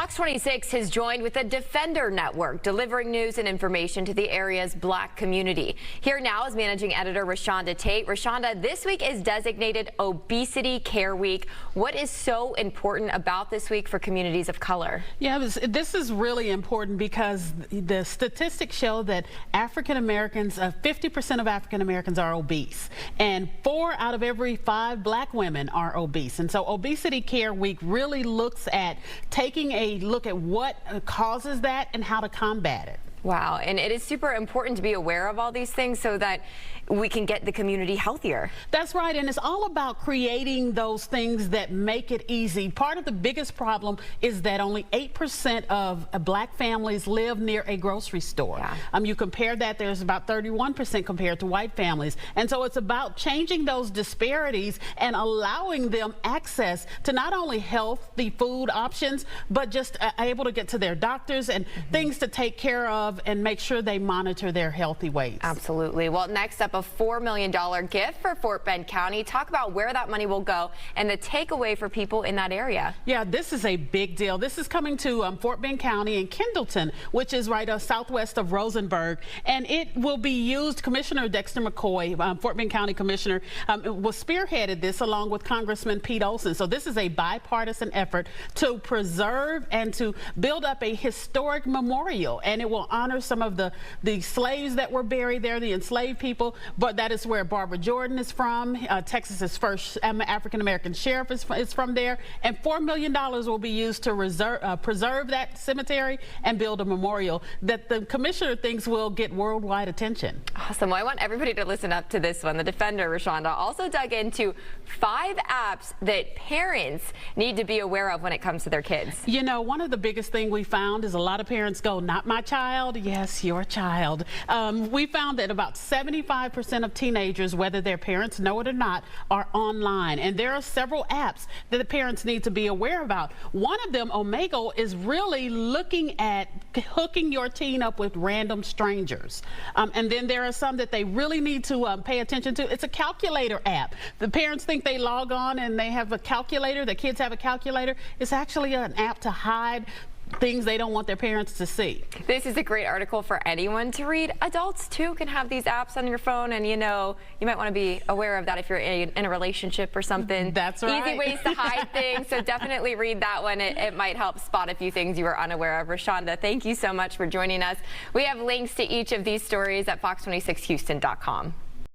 Fox 26 has joined with the Defender Network, delivering news and information to the area's Black community. Here now is managing editor Rashonda Tate. Rashonda, this week is designated Obesity Care Week. What is so important about this week for communities of color? Yeah, this is really important because the statistics show that African Americans, 50% of African Americans are obese, and 4 out of every 5 Black women are obese. And so Obesity Care Week really looks at taking a look at what causes that and how to combat it. Wow, and it is super important to be aware of all these things so that we can get the community healthier. That's right, and it's all about creating those things that make it easy. Part of the biggest problem is that only 8% of Black families live near a grocery store. Yeah. You compare that, there's about 31% compared to white families. And so it's about changing those disparities and allowing them access to not only healthy food options, but just able to get to their doctors and things to take care of and make sure they monitor their healthy weights. Absolutely. Well, next up, a $4 million gift for Fort Bend County. Talk about where that money will go and the takeaway for people in that area. Yeah, this is a big deal. This is coming to Fort Bend County and Kendleton, which is right southwest of Rosenberg, and it will be used. Commissioner Dexter McCoy, Fort Bend County Commissioner, was spearheaded this along with Congressman Pete Olson. So this is a bipartisan effort to preserve and to build up a historic memorial, and it will honor some of the slaves that were buried there, the enslaved people. But that is where Barbara Jordan is from. Texas's first African-American sheriff is from there. And $4 million will be used to preserve that cemetery and build a memorial that the commissioner thinks will get worldwide attention. Awesome. Well, I want everybody to listen up to this one. The Defender, Rashonda, also dug into 5 apps that parents need to be aware of when it comes to their kids. You know, one of the biggest things we found is a lot of parents go, not my child. Yes, your child. We found that about 75% of teenagers, whether their parents know it or not, are online. And there are several apps that the parents need to be aware about. One of them, Omegle, is really looking at hooking your teen up with random strangers. And then there are some that they really need to pay attention to. It's a calculator app. The parents think they log on and they have a calculator, the kids have a calculator. It's actually an app to hide things they don't want their parents to see. This is a great article for anyone to read. Adults too can have these apps on your phone, and you know, you might want to be aware of that if you're in a relationship or something. That's right. Easy ways to hide things, so definitely read that one. It might help spot a few things you were unaware of. Rashonda, thank you so much for joining us. We have links to each of these stories at fox26houston.com.